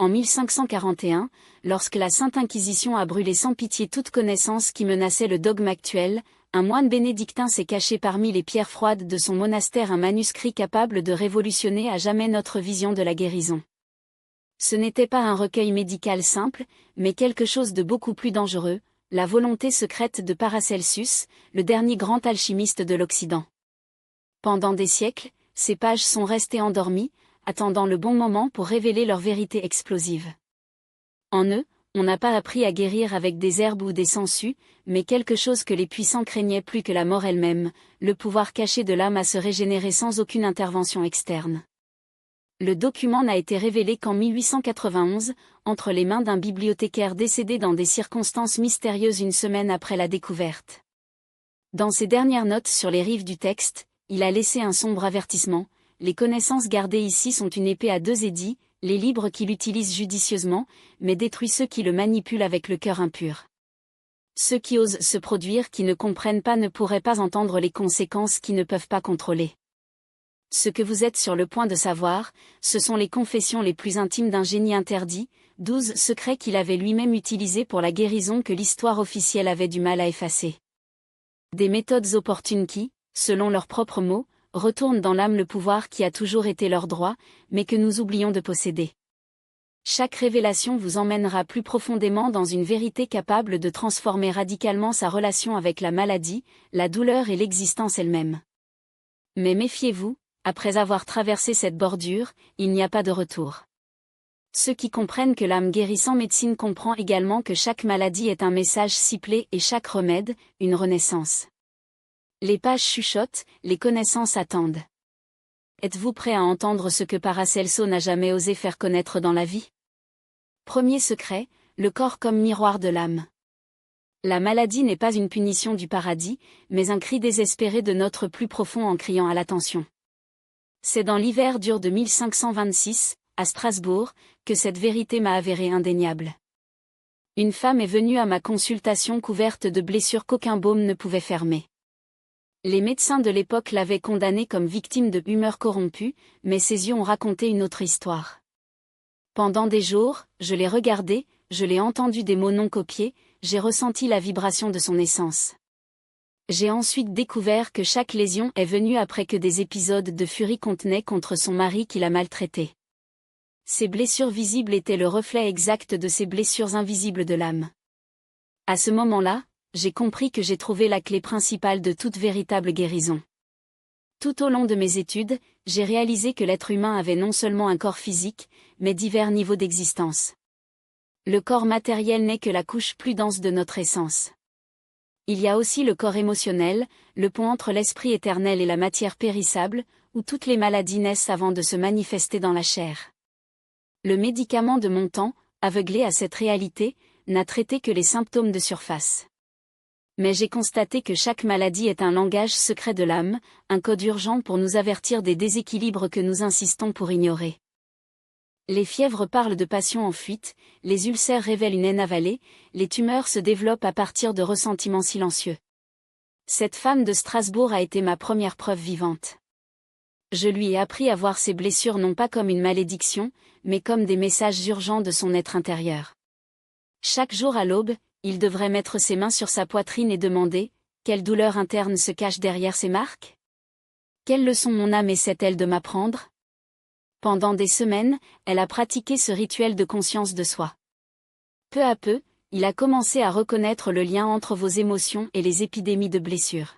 En 1541, lorsque la Sainte Inquisition a brûlé sans pitié toute connaissance qui menaçait le dogme actuel, un moine bénédictin s'est caché parmi les pierres froides de son monastère un manuscrit capable de révolutionner à jamais notre vision de la guérison. Ce n'était pas un recueil médical simple, mais quelque chose de beaucoup plus dangereux, la volonté secrète de Paracelsus, le dernier grand alchimiste de l'Occident. Pendant des siècles, ces pages sont restées endormies, attendant le bon moment pour révéler leur vérité explosive. En eux, on n'a pas appris à guérir avec des herbes ou des sangsues, mais quelque chose que les puissants craignaient plus que la mort elle-même, le pouvoir caché de l'âme à se régénérer sans aucune intervention externe. Le document n'a été révélé qu'en 1891, entre les mains d'un bibliothécaire décédé dans des circonstances mystérieuses une semaine après la découverte. Dans ses dernières notes sur les rives du texte, il a laissé un sombre avertissement: les connaissances gardées ici sont une épée à deux édits, les libres qui l'utilisent judicieusement, mais détruit ceux qui le manipulent avec le cœur impur. Ceux qui osent se produire qui ne comprennent pas ne pourraient pas entendre les conséquences qui ne peuvent pas contrôler. Ce que vous êtes sur le point de savoir, ce sont les confessions les plus intimes d'un génie interdit, 12 secrets qu'il avait lui-même utilisés pour la guérison que l'histoire officielle avait du mal à effacer. Des méthodes opportunes qui, selon leurs propres mots, retournent dans l'âme le pouvoir qui a toujours été leur droit, mais que nous oublions de posséder. Chaque révélation vous emmènera plus profondément dans une vérité capable de transformer radicalement sa relation avec la maladie, la douleur et l'existence elle-même. Mais méfiez-vous, après avoir traversé cette bordure, il n'y a pas de retour. Ceux qui comprennent que l'âme guérit sans médecine comprend également que chaque maladie est un message sifflé et chaque remède, une renaissance. Les pages chuchotent, les connaissances attendent. Êtes-vous prêt à entendre ce que Paracelso n'a jamais osé faire connaître dans la vie? Premier secret, le corps comme miroir de l'âme. La maladie n'est pas une punition du paradis, mais un cri désespéré de notre plus profond en criant à l'attention. C'est dans l'hiver dur de 1526, à Strasbourg, que cette vérité m'a avérée indéniable. Une femme est venue à ma consultation couverte de blessures qu'aucun baume ne pouvait fermer. Les médecins de l'époque l'avaient condamnée comme victime de humeur corrompue, mais ses yeux ont raconté une autre histoire. Pendant des jours, je l'ai regardée, je l'ai entendu des mots non copiés, j'ai ressenti la vibration de son essence. J'ai ensuite découvert que chaque lésion est venue après que des épisodes de furie contenaient contre son mari qui l'a maltraitée. Ces blessures visibles étaient le reflet exact de ces blessures invisibles de l'âme. À ce moment-là, j'ai compris que j'ai trouvé la clé principale de toute véritable guérison. Tout au long de mes études, j'ai réalisé que l'être humain avait non seulement un corps physique, mais divers niveaux d'existence. Le corps matériel n'est que la couche plus dense de notre essence. Il y a aussi le corps émotionnel, le pont entre l'esprit éternel et la matière périssable, où toutes les maladies naissent avant de se manifester dans la chair. Le médicament de mon temps, aveuglé à cette réalité, n'a traité que les symptômes de surface. Mais j'ai constaté que chaque maladie est un langage secret de l'âme, un code urgent pour nous avertir des déséquilibres que nous insistons pour ignorer. Les fièvres parlent de passion en fuite, les ulcères révèlent une haine avalée, les tumeurs se développent à partir de ressentiments silencieux. Cette femme de Strasbourg a été ma première preuve vivante. Je lui ai appris à voir ses blessures non pas comme une malédiction, mais comme des messages urgents de son être intérieur. Chaque jour à l'aube, il devrait mettre ses mains sur sa poitrine et demander: quelle douleur interne se cache derrière ces marques? Quelle leçon mon âme essaie-t-elle de m'apprendre? Pendant des semaines, elle a pratiqué ce rituel de conscience de soi. Peu à peu, il a commencé à reconnaître le lien entre vos émotions et les épidémies de blessures.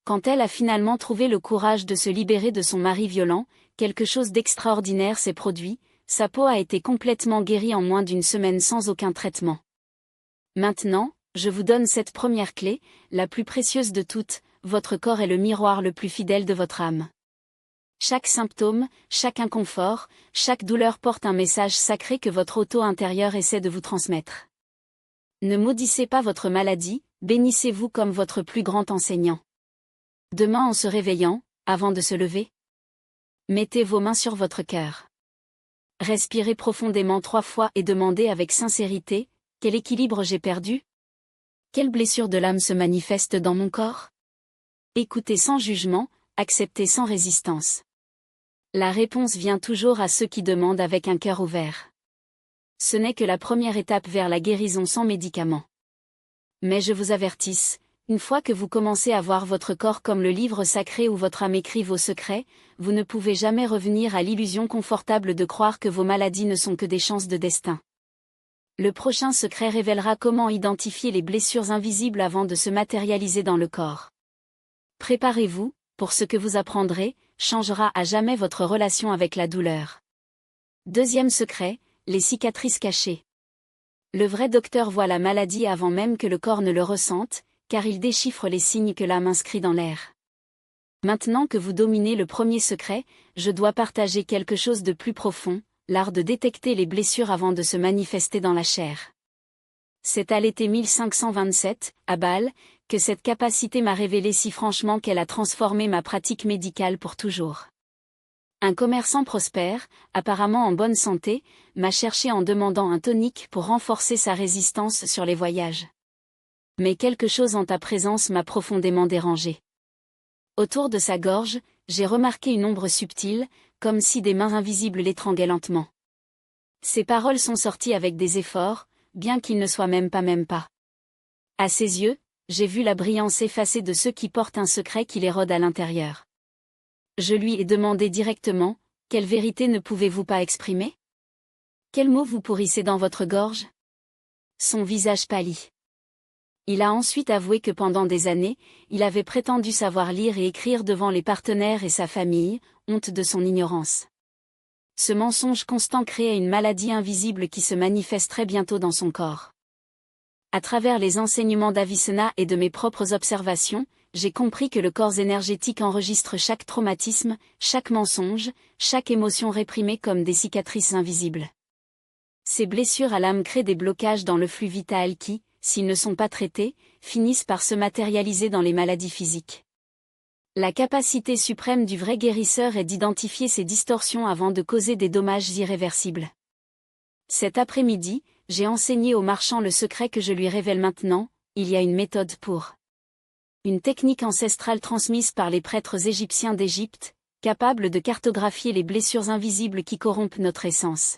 Quand elle a finalement trouvé le courage de se libérer de son mari violent, quelque chose d'extraordinaire s'est produit, sa peau a été complètement guérie en moins d'une semaine sans aucun traitement. Maintenant, je vous donne cette première clé, la plus précieuse de toutes: votre corps est le miroir le plus fidèle de votre âme. Chaque symptôme, chaque inconfort, chaque douleur porte un message sacré que votre auto intérieur essaie de vous transmettre. Ne maudissez pas votre maladie, bénissez-vous comme votre plus grand enseignant. Demain en se réveillant, avant de se lever, mettez vos mains sur votre cœur. Respirez profondément 3 fois et demandez avec sincérité: quel équilibre j'ai perdu? Quelle blessure de l'âme se manifeste dans mon corps? Écoutez sans jugement, acceptez sans résistance. La réponse vient toujours à ceux qui demandent avec un cœur ouvert. Ce n'est que la première étape vers la guérison sans médicaments. Mais je vous avertisse, une fois que vous commencez à voir votre corps comme le livre sacré où votre âme écrit vos secrets, vous ne pouvez jamais revenir à l'illusion confortable de croire que vos maladies ne sont que des chances de destin. Le prochain secret révélera comment identifier les blessures invisibles avant de se matérialiser dans le corps. Préparez-vous, pour ce que vous apprendrez, changera à jamais votre relation avec la douleur. Deuxième secret, les cicatrices cachées. Le vrai docteur voit la maladie avant même que le corps ne le ressente, car il déchiffre les signes que l'âme inscrit dans l'air. Maintenant que vous dominez le premier secret, je dois partager quelque chose de plus profond, l'art de détecter les blessures avant de se manifester dans la chair. C'est à l'été 1527, à Bâle, que cette capacité m'a révélé si franchement qu'elle a transformé ma pratique médicale pour toujours. Un commerçant prospère, apparemment en bonne santé, m'a cherché en demandant un tonique pour renforcer sa résistance sur les voyages. Mais quelque chose en ta présence m'a profondément dérangé. Autour de sa gorge, j'ai remarqué une ombre subtile, comme si des mains invisibles l'étranglaient lentement. Ses paroles sont sorties avec des efforts, bien qu'il ne soit même pas. À ses yeux, j'ai vu la brillance effacée de ceux qui portent un secret qui les rôde à l'intérieur. Je lui ai demandé directement, « Quelle vérité ne pouvez-vous pas exprimer ? Quels mots vous pourrissez dans votre gorge ?» Son visage pâlit. Il a ensuite avoué que pendant des années, il avait prétendu savoir lire et écrire devant les partenaires et sa famille, honte de son ignorance. Ce mensonge constant créait une maladie invisible qui se manifesterait bientôt dans son corps. À travers les enseignements d'Avicenna et de mes propres observations, j'ai compris que le corps énergétique enregistre chaque traumatisme, chaque mensonge, chaque émotion réprimée comme des cicatrices invisibles. Ces blessures à l'âme créent des blocages dans le flux vital qui, s'ils ne sont pas traités, finissent par se matérialiser dans les maladies physiques. La capacité suprême du vrai guérisseur est d'identifier ces distorsions avant de causer des dommages irréversibles. Cet après-midi, j'ai enseigné au marchand le secret que je lui révèle maintenant, il y a une méthode pour. Une technique ancestrale transmise par les prêtres égyptiens d'Égypte, capable de cartographier les blessures invisibles qui corrompent notre essence.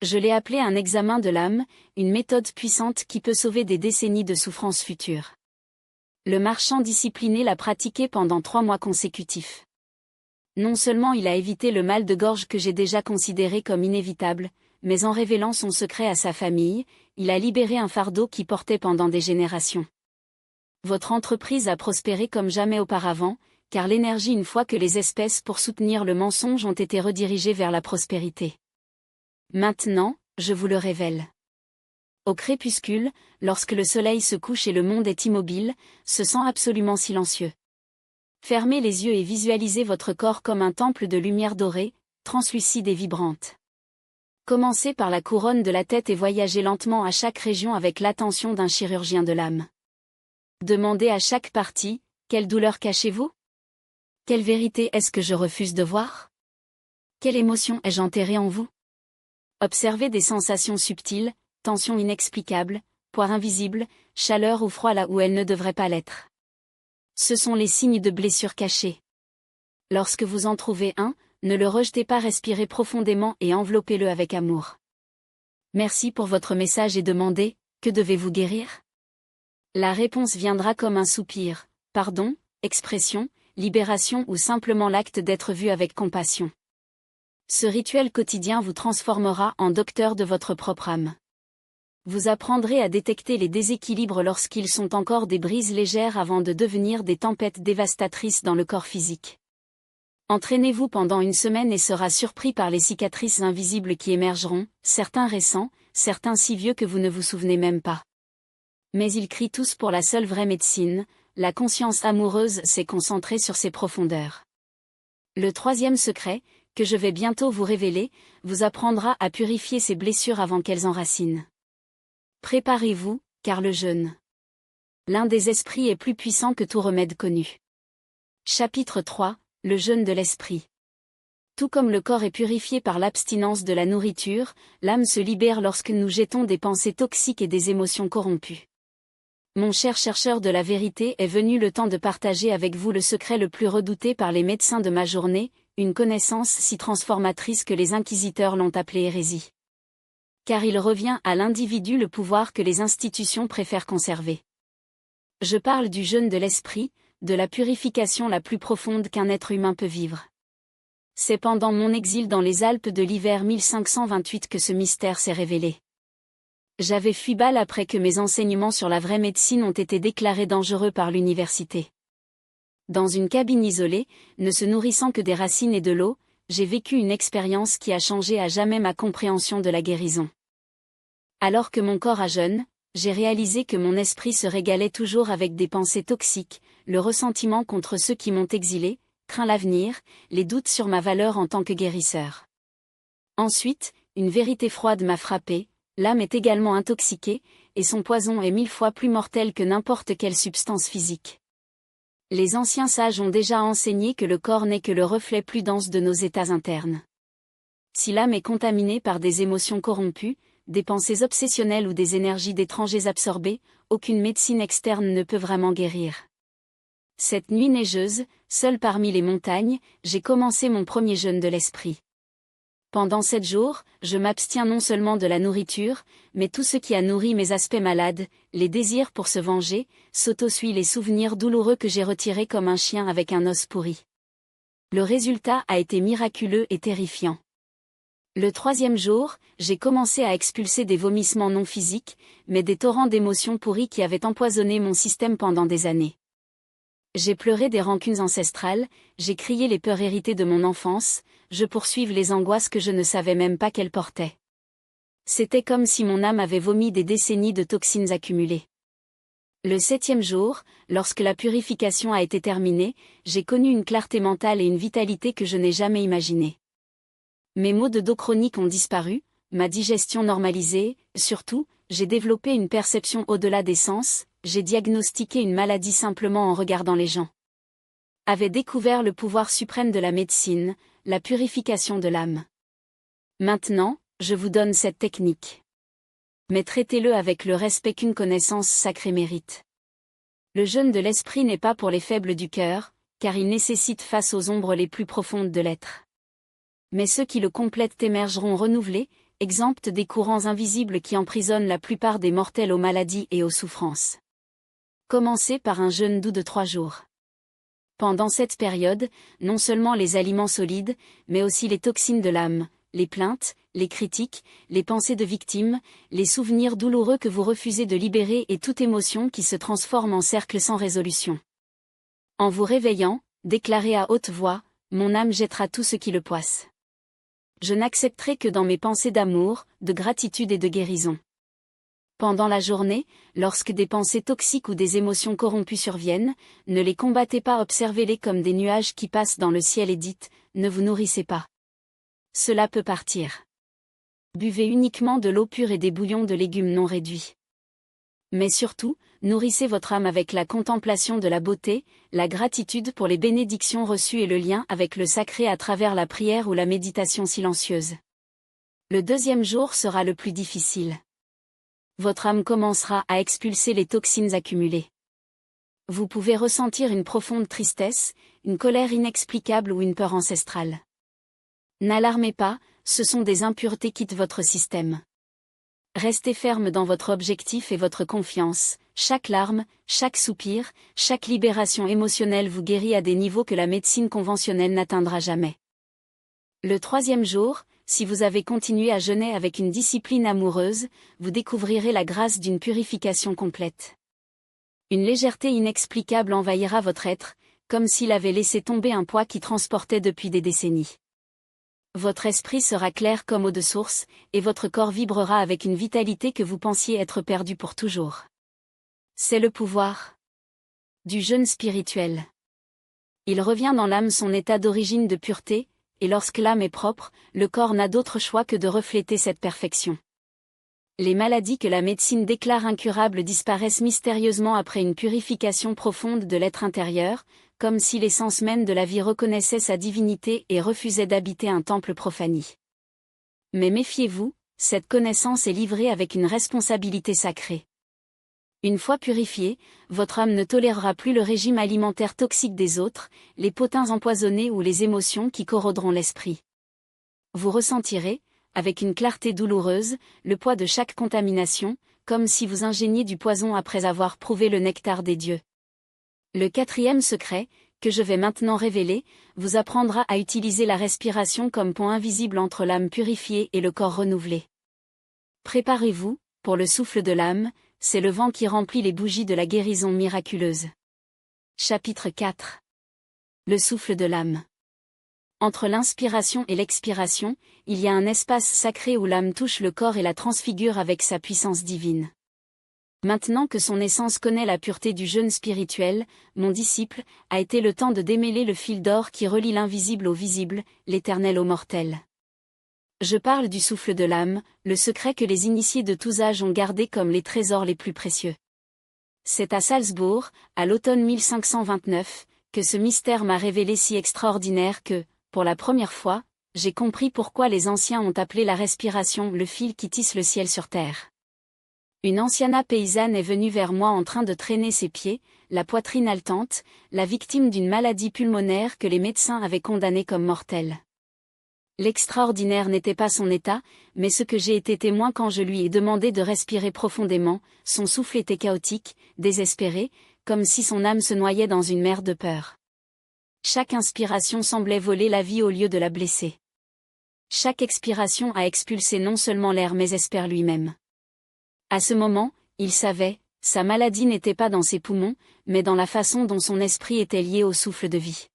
Je l'ai appelé un examen de l'âme, une méthode puissante qui peut sauver des décennies de souffrances futures. Le marchand discipliné l'a pratiqué pendant 3 mois consécutifs. Non seulement il a évité le mal de gorge que j'ai déjà considéré comme inévitable, mais en révélant son secret à sa famille, il a libéré un fardeau qui portait pendant des générations. Votre entreprise a prospéré comme jamais auparavant, car l'énergie une fois que les espèces pour soutenir le mensonge ont été redirigées vers la prospérité. Maintenant, je vous le révèle. Au crépuscule, lorsque le soleil se couche et le monde est immobile, se sent absolument silencieux. Fermez les yeux et visualisez votre corps comme un temple de lumière dorée, translucide et vibrante. Commencez par la couronne de la tête et voyagez lentement à chaque région avec l'attention d'un chirurgien de l'âme. Demandez à chaque partie, quelle douleur cachez-vous ? Quelle vérité est-ce que je refuse de voir ? Quelle émotion ai-je enterrée en vous ? Observez des sensations subtiles, tension inexplicable, poids invisible, chaleur ou froid là où elle ne devrait pas l'être. Ce sont les signes de blessures cachées. Lorsque vous en trouvez un, ne le rejetez pas, respirez profondément et enveloppez-le avec amour. Merci pour votre message et demandez, que devez-vous guérir ? La réponse viendra comme un soupir, pardon, expression, libération ou simplement l'acte d'être vu avec compassion. Ce rituel quotidien vous transformera en docteur de votre propre âme. Vous apprendrez à détecter les déséquilibres lorsqu'ils sont encore des brises légères avant de devenir des tempêtes dévastatrices dans le corps physique. Entraînez-vous pendant 1 semaine et sera surpris par les cicatrices invisibles qui émergeront, certains récents, certains si vieux que vous ne vous souvenez même pas. Mais ils crient tous pour la seule vraie médecine, la conscience amoureuse s'est concentrée sur ses profondeurs. Le 3e secret, que je vais bientôt vous révéler, vous apprendra à purifier ces blessures avant qu'elles enracinent. Préparez-vous, car le jeûne. L'un des esprits est plus puissant que tout remède connu. Chapitre 3, le jeûne de l'esprit. Tout comme le corps est purifié par l'abstinence de la nourriture, l'âme se libère lorsque nous jetons des pensées toxiques et des émotions corrompues. Mon cher chercheur de la vérité, est venu le temps de partager avec vous le secret le plus redouté par les médecins de ma journée, une connaissance si transformatrice que les inquisiteurs l'ont appelée hérésie. car il revient à l'individu le pouvoir que les institutions préfèrent conserver. Je parle du jeûne de l'esprit, de la purification la plus profonde qu'un être humain peut vivre. C'est pendant mon exil dans les Alpes de l'hiver 1528 que ce mystère s'est révélé. J'avais fui Bâle après que mes enseignements sur la vraie médecine ont été déclarés dangereux par l'université. Dans une cabine isolée, ne se nourrissant que des racines et de l'eau, j'ai vécu une expérience qui a changé à jamais ma compréhension de la guérison. Alors que mon corps a jeûne, j'ai réalisé que mon esprit se régalait toujours avec des pensées toxiques, le ressentiment contre ceux qui m'ont exilé, craint l'avenir, les doutes sur ma valeur en tant que guérisseur. Ensuite, une vérité froide m'a frappé, l'âme est également intoxiquée, et son poison est 1000 fois plus mortel que n'importe quelle substance physique. Les anciens sages ont déjà enseigné que le corps n'est que le reflet plus dense de nos états internes. Si l'âme est contaminée par des émotions corrompues, des pensées obsessionnelles ou des énergies d'étrangers absorbées, aucune médecine externe ne peut vraiment guérir. Cette nuit neigeuse, seule parmi les montagnes, j'ai commencé mon premier jeûne de l'esprit. Pendant 7 jours, je m'abstiens non seulement de la nourriture, mais tout ce qui a nourri mes aspects malades, les désirs pour se venger, s'auto-suit les souvenirs douloureux que j'ai retirés comme un chien avec un os pourri. Le résultat a été miraculeux et terrifiant. Le 3e jour, j'ai commencé à expulser des vomissements non physiques, mais des torrents d'émotions pourries qui avaient empoisonné mon système pendant des années. J'ai pleuré des rancunes ancestrales, j'ai crié les peurs héritées de mon enfance, je poursuivais les angoisses que je ne savais même pas qu'elles portaient. C'était comme si mon âme avait vomi des décennies de toxines accumulées. Le 7e jour, lorsque la purification a été terminée, j'ai connu une clarté mentale et une vitalité que je n'ai jamais imaginées. Mes maux de dos chroniques ont disparu, ma digestion normalisée, surtout, j'ai développé une perception au-delà des sens, j'ai diagnostiqué une maladie simplement en regardant les gens. Avait découvert le pouvoir suprême de la médecine, la purification de l'âme. Maintenant, je vous donne cette technique. Mais traitez-le avec le respect qu'une connaissance sacrée mérite. Le jeûne de l'esprit n'est pas pour les faibles du cœur, car il nécessite face aux ombres les plus profondes de l'être. Mais ceux qui le complètent émergeront renouvelés, exempts des courants invisibles qui emprisonnent la plupart des mortels aux maladies et aux souffrances. Commencez par un jeûne doux de 3 jours. Pendant cette période, non seulement les aliments solides, mais aussi les toxines de l'âme, les plaintes, les critiques, les pensées de victimes, les souvenirs douloureux que vous refusez de libérer et toute émotion qui se transforme en cercle sans résolution. En vous réveillant, déclarez à haute voix, « Mon âme jettera tout ce qui le poisse. Je n'accepterai que dans mes pensées d'amour, de gratitude et de guérison. » Pendant la journée, lorsque des pensées toxiques ou des émotions corrompues surviennent, ne les combattez pas, observez-les comme des nuages qui passent dans le ciel et dites, ne vous nourrissez pas. Cela peut partir. Buvez uniquement de l'eau pure et des bouillons de légumes non réduits. Mais surtout, nourrissez votre âme avec la contemplation de la beauté, la gratitude pour les bénédictions reçues et le lien avec le sacré à travers la prière ou la méditation silencieuse. Le 2e jour sera le plus difficile. Votre âme commencera à expulser les toxines accumulées. Vous pouvez ressentir une profonde tristesse, une colère inexplicable ou une peur ancestrale. N'alarmez pas, ce sont des impuretés qui quittent votre système. Restez ferme dans votre objectif et votre confiance, chaque larme, chaque soupir, chaque libération émotionnelle vous guérit à des niveaux que la médecine conventionnelle n'atteindra jamais. Le 3e jour, si vous avez continué à jeûner avec une discipline amoureuse, vous découvrirez la grâce d'une purification complète. Une légèreté inexplicable envahira votre être, comme s'il avait laissé tomber un poids qui transportait depuis des décennies. Votre esprit sera clair comme eau de source, et votre corps vibrera avec une vitalité que vous pensiez être perdue pour toujours. C'est le pouvoir du jeûne spirituel. Il revient dans l'âme son état d'origine de pureté, et lorsque l'âme est propre, le corps n'a d'autre choix que de refléter cette perfection. Les maladies que la médecine déclare incurables disparaissent mystérieusement après une purification profonde de l'être intérieur, comme si l'essence même de la vie reconnaissait sa divinité et refusait d'habiter un temple profani. Mais méfiez-vous, cette connaissance est livrée avec une responsabilité sacrée. Une fois purifiée, votre âme ne tolérera plus le régime alimentaire toxique des autres, les potins empoisonnés ou les émotions qui corroderont l'esprit. Vous ressentirez, avec une clarté douloureuse, le poids de chaque contamination, comme si vous ingéniez du poison après avoir prouvé le nectar des dieux. Le quatrième secret, que je vais maintenant révéler, vous apprendra à utiliser la respiration comme pont invisible entre l'âme purifiée et le corps renouvelé. Préparez-vous, pour le souffle de l'âme, c'est le vent qui remplit les bougies de la guérison miraculeuse. Chapitre 4. Le souffle de l'âme. Entre l'inspiration et l'expiration, il y a un espace sacré où l'âme touche le corps et la transfigure avec sa puissance divine. Maintenant que son essence connaît la pureté du jeûne spirituel, mon disciple, a été le temps de démêler le fil d'or qui relie l'invisible au visible, l'éternel au mortel. Je parle du souffle de l'âme, le secret que les initiés de tous âges ont gardé comme les trésors les plus précieux. C'est à Salzbourg, à l'automne 1529, que ce mystère m'a révélé si extraordinaire que, pour la première fois, j'ai compris pourquoi les anciens ont appelé la respiration le fil qui tisse le ciel sur terre. Une anciana paysanne est venue vers moi en train de traîner ses pieds, la poitrine haletante, la victime d'une maladie pulmonaire que les médecins avaient condamnée comme mortelle. L'extraordinaire n'était pas son état, mais ce que j'ai été témoin quand je lui ai demandé de respirer profondément, son souffle était chaotique, désespéré, comme si son âme se noyait dans une mer de peur. Chaque inspiration semblait voler la vie au lieu de la blesser. Chaque expiration a expulsé non seulement l'air mais espère lui-même. À ce moment, il savait, sa maladie n'était pas dans ses poumons, mais dans la façon dont son esprit était lié au souffle de vie.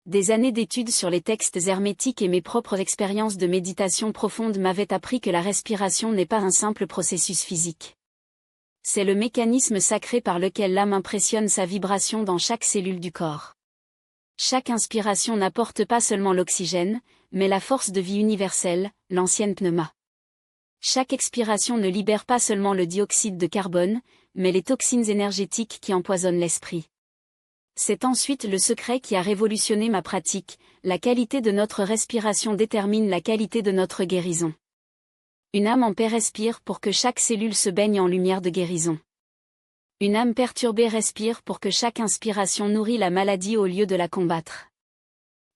Des années d'études sur les textes hermétiques et mes propres expériences de méditation profonde m'avaient appris que la respiration n'est pas un simple processus physique. C'est le mécanisme sacré par lequel l'âme impressionne sa vibration dans chaque cellule du corps. Chaque inspiration n'apporte pas seulement l'oxygène, mais la force de vie universelle, l'ancienne pneuma. Chaque expiration ne libère pas seulement le dioxyde de carbone, mais les toxines énergétiques qui empoisonnent l'esprit. C'est ensuite le secret qui a révolutionné ma pratique, la qualité de notre respiration détermine la qualité de notre guérison. Une âme en paix respire pour que chaque cellule se baigne en lumière de guérison. Une âme perturbée respire pour que chaque inspiration nourrit la maladie au lieu de la combattre.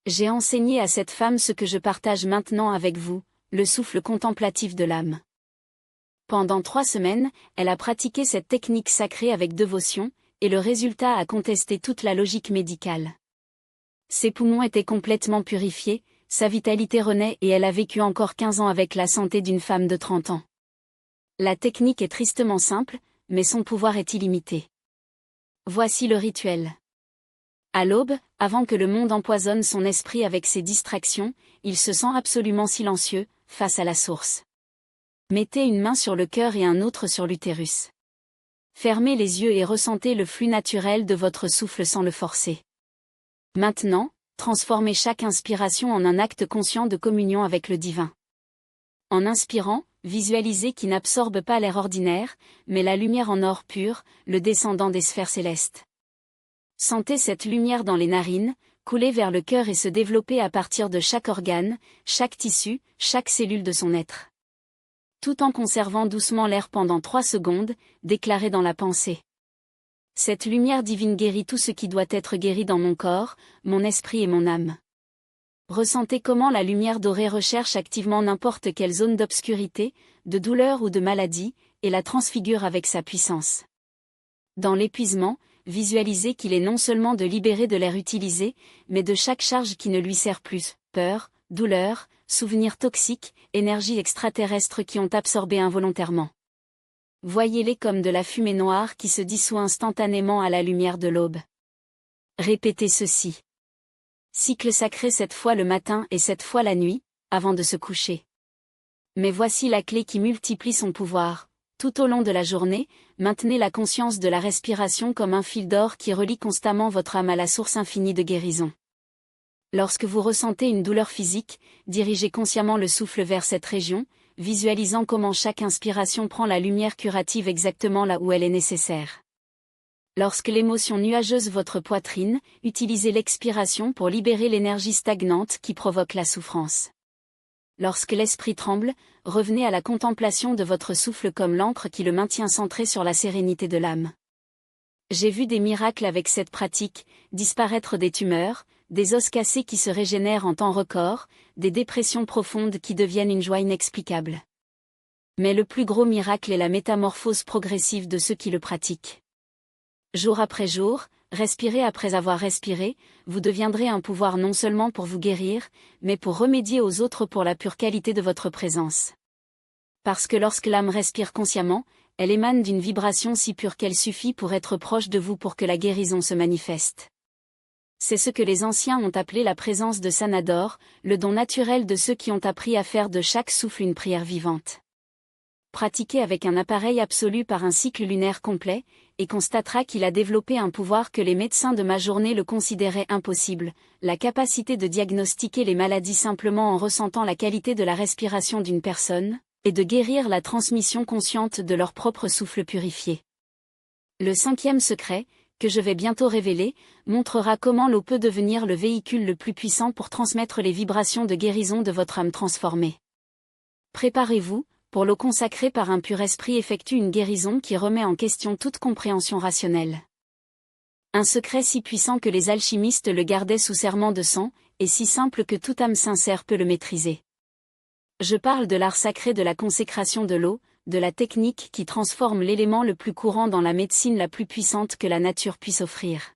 J'ai enseigné à cette femme ce que je partage maintenant avec vous, le souffle contemplatif de l'âme. Pendant 3 semaines, elle a pratiqué cette technique sacrée avec dévotion, et le résultat a contesté toute la logique médicale. Ses poumons étaient complètement purifiés, sa vitalité renaît et elle a vécu encore 15 ans avec la santé d'une femme de 30 ans. La technique est tristement simple, mais son pouvoir est illimité. Voici le rituel. À l'aube, avant que le monde empoisonne son esprit avec ses distractions, il se sent absolument silencieux, face à la source. Mettez une main sur le cœur et un autre sur l'utérus. Fermez les yeux et ressentez le flux naturel de votre souffle sans le forcer. Maintenant, transformez chaque inspiration en un acte conscient de communion avec le divin. En inspirant, visualisez qu'il n'absorbe pas l'air ordinaire, mais la lumière en or pur, le descendant des sphères célestes. Sentez cette lumière dans les narines, couler vers le cœur et se développer à partir de chaque organe, chaque tissu, chaque cellule de son être. Tout en conservant doucement l'air pendant 3 secondes, déclarez dans la pensée. Cette lumière divine guérit tout ce qui doit être guéri dans mon corps, mon esprit et mon âme. Ressentez comment la lumière dorée recherche activement n'importe quelle zone d'obscurité, de douleur ou de maladie, et la transfigure avec sa puissance. Dans l'épuisement, visualisez qu'il est non seulement de libérer de l'air utilisé, mais de chaque charge qui ne lui sert plus, peur, douleur, souvenirs toxiques, énergies extraterrestres qui ont absorbé involontairement. Voyez-les comme de la fumée noire qui se dissout instantanément à la lumière de l'aube. Répétez ceci. Cycle sacré cette fois le matin et cette fois la nuit, avant de se coucher. Mais voici la clé qui multiplie son pouvoir. Tout au long de la journée, maintenez la conscience de la respiration comme un fil d'or qui relie constamment votre âme à la source infinie de guérison. Lorsque vous ressentez une douleur physique, dirigez consciemment le souffle vers cette région, visualisant comment chaque inspiration prend la lumière curative exactement là où elle est nécessaire. Lorsque l'émotion nuageuse votre poitrine, utilisez l'expiration pour libérer l'énergie stagnante qui provoque la souffrance. Lorsque l'esprit tremble, revenez à la contemplation de votre souffle comme l'encre qui le maintient centré sur la sérénité de l'âme. J'ai vu des miracles avec cette pratique, disparaître des tumeurs, des os cassés qui se régénèrent en temps record, des dépressions profondes qui deviennent une joie inexplicable. Mais le plus gros miracle est la métamorphose progressive de ceux qui le pratiquent. Jour après jour, respirez après avoir respiré, vous deviendrez un pouvoir non seulement pour vous guérir, mais pour remédier aux autres pour la pure qualité de votre présence. Parce que lorsque l'âme respire consciemment, elle émane d'une vibration si pure qu'elle suffit pour être proche de vous pour que la guérison se manifeste. C'est ce que les anciens ont appelé la présence de Sanador, le don naturel de ceux qui ont appris à faire de chaque souffle une prière vivante. Pratiquez avec un appareil absolu par un cycle lunaire complet, et constatera qu'il a développé un pouvoir que les médecins de ma journée le considéraient impossible, la capacité de diagnostiquer les maladies simplement en ressentant la qualité de la respiration d'une personne, et de guérir la transmission consciente de leur propre souffle purifié. Le 5e secret, que je vais bientôt révéler, montrera comment l'eau peut devenir le véhicule le plus puissant pour transmettre les vibrations de guérison de votre âme transformée. Préparez-vous, pour l'eau consacrée par un pur esprit effectue une guérison qui remet en question toute compréhension rationnelle. Un secret si puissant que les alchimistes le gardaient sous serment de sang, et si simple que toute âme sincère peut le maîtriser. Je parle de l'art sacré de la consécration de l'eau, de la technique qui transforme l'élément le plus courant dans la médecine la plus puissante que la nature puisse offrir.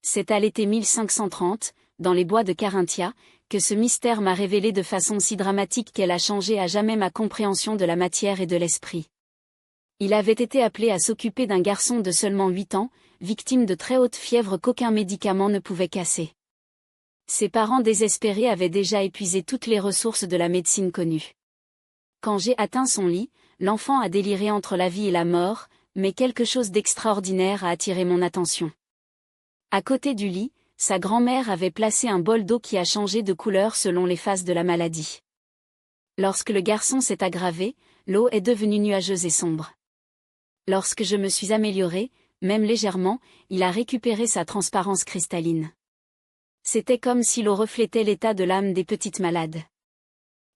C'est à l'été 1530, dans les bois de Carinthia, que ce mystère m'a révélé de façon si dramatique qu'elle a changé à jamais ma compréhension de la matière et de l'esprit. Il avait été appelé à s'occuper d'un garçon de seulement 8 ans, victime de très haute fièvre qu'aucun médicament ne pouvait casser. Ses parents désespérés avaient déjà épuisé toutes les ressources de la médecine connue. Quand j'ai atteint son lit, l'enfant a déliré entre la vie et la mort, mais quelque chose d'extraordinaire a attiré mon attention. À côté du lit, sa grand-mère avait placé un bol d'eau qui a changé de couleur selon les phases de la maladie. Lorsque le garçon s'est aggravé, l'eau est devenue nuageuse et sombre. Lorsque je me suis améliorée, même légèrement, il a récupéré sa transparence cristalline. C'était comme si l'eau reflétait l'état de l'âme des petites malades.